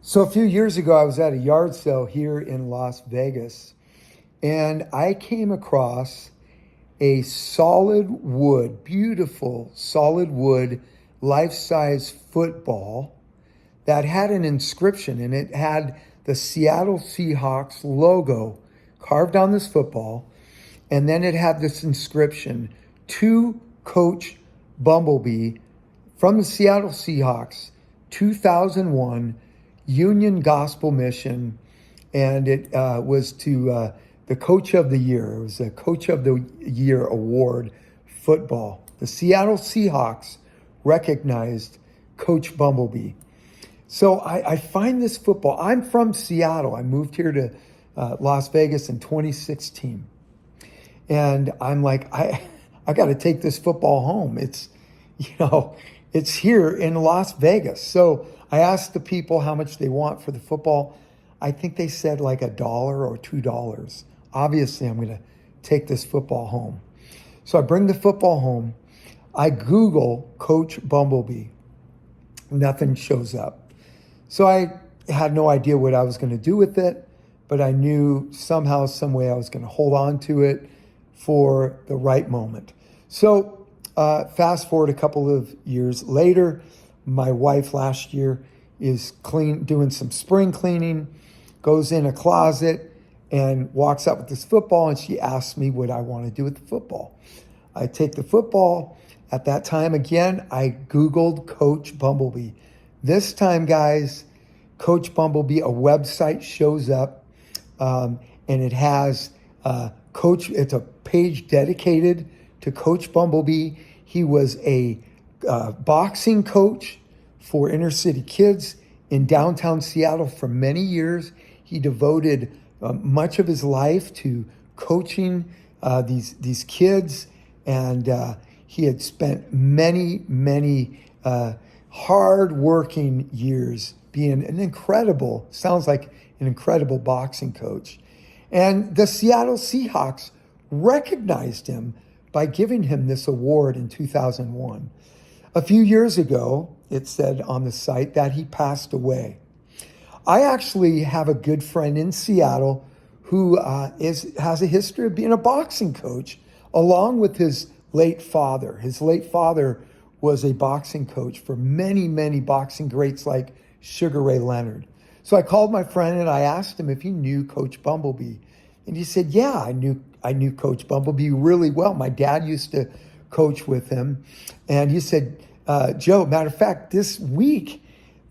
So a few years ago, I was at a yard sale here in Las Vegas, and I came across a solid wood, beautiful solid wood, life-size football that had an inscription, and it had the Seattle Seahawks logo carved on this football, and then it had this inscription, to Coach Bumblebee from the Seattle Seahawks, 2001 Union Gospel Mission, and it was to the Coach of the Year. It was a Coach of the Year award, football. The Seattle Seahawks recognized Coach Bumblebee. So I find this football. I'm from Seattle. I moved here to Las Vegas in 2016. And I'm like, I got to take this football home. It's here in Las Vegas. So I asked the people how much they want for the football. I think they said like $1 or $2. Obviously, I'm going to take this football home. So I bring the football home. I Google Coach Bumblebee. Nothing shows up. So I had no idea what I was going to do with it, but I knew somehow, some way I was going to hold on to it for the right moment. So fast forward a couple of years later, my wife last year is doing some spring cleaning, goes in a closet and walks out with this football, and she asks me what I want to do with the football. I take the football. At that time, again, I Googled Coach Bumblebee. This time, guys, Coach Bumblebee, a website shows up, and it has it's a page dedicated to Coach Bumblebee. He was a boxing coach for inner city kids in downtown Seattle for many years. He devoted much of his life to coaching these kids, and he had spent many hard-working years being sounds like an incredible boxing coach. And the Seattle Seahawks recognized him by giving him this award in 2001. A few years ago, it said on the site that he passed away. I actually have a good friend in Seattle who has a history of being a boxing coach, along with his late father. His late father was a boxing coach for many boxing greats like Sugar Ray Leonard. So I called my friend and I asked him if he knew Coach Bumblebee. And he said, yeah, I knew Coach Bumblebee really well. My dad used to coach with him. And he said, Joe, matter of fact, this week,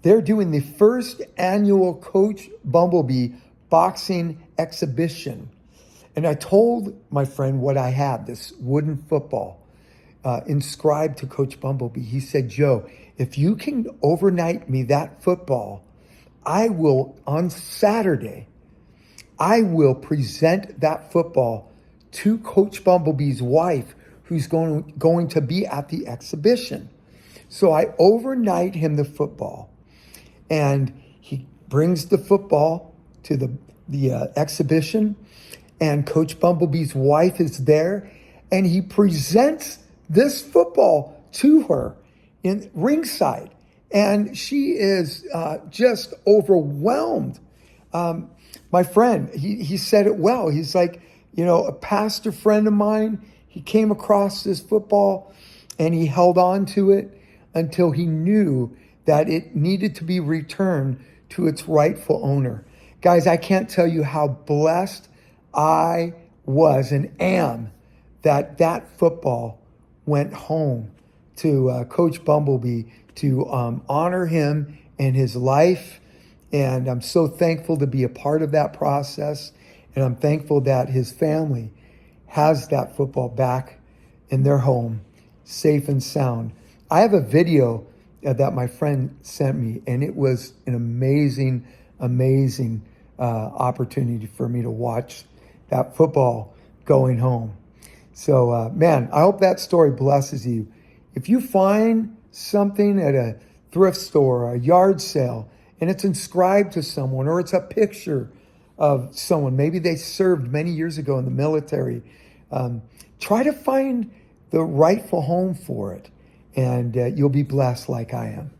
they're doing the first annual Coach Bumblebee boxing exhibition. And I told my friend what I had, this wooden football inscribed to Coach Bumblebee. He said, Joe, if you can overnight me that football, I will, on Saturday, I will present that football to Coach Bumblebee's wife, who's going to be at the exhibition. So I overnight him the football, and he brings the football to the exhibition, and Coach Bumblebee's wife is there, and he presents this football to her in ringside, and she is just overwhelmed. My friend, he said it well. He's like, a pastor friend of mine, he came across this football and he held on to it until he knew that it needed to be returned to its rightful owner. Guys, I can't tell you how blessed I was and am that football went home to Coach Bumblebee to honor him and his life. And I'm so thankful to be a part of that process. And I'm thankful that his family has that football back in their home, safe and sound. I have a video that my friend sent me, and it was an amazing opportunity for me to watch that football going home. So, man, I hope that story blesses you. If you find something at a thrift store or a yard sale, and it's inscribed to someone, or it's a picture of someone, maybe they served many years ago in the military, try to find the rightful home for it, and you'll be blessed like I am.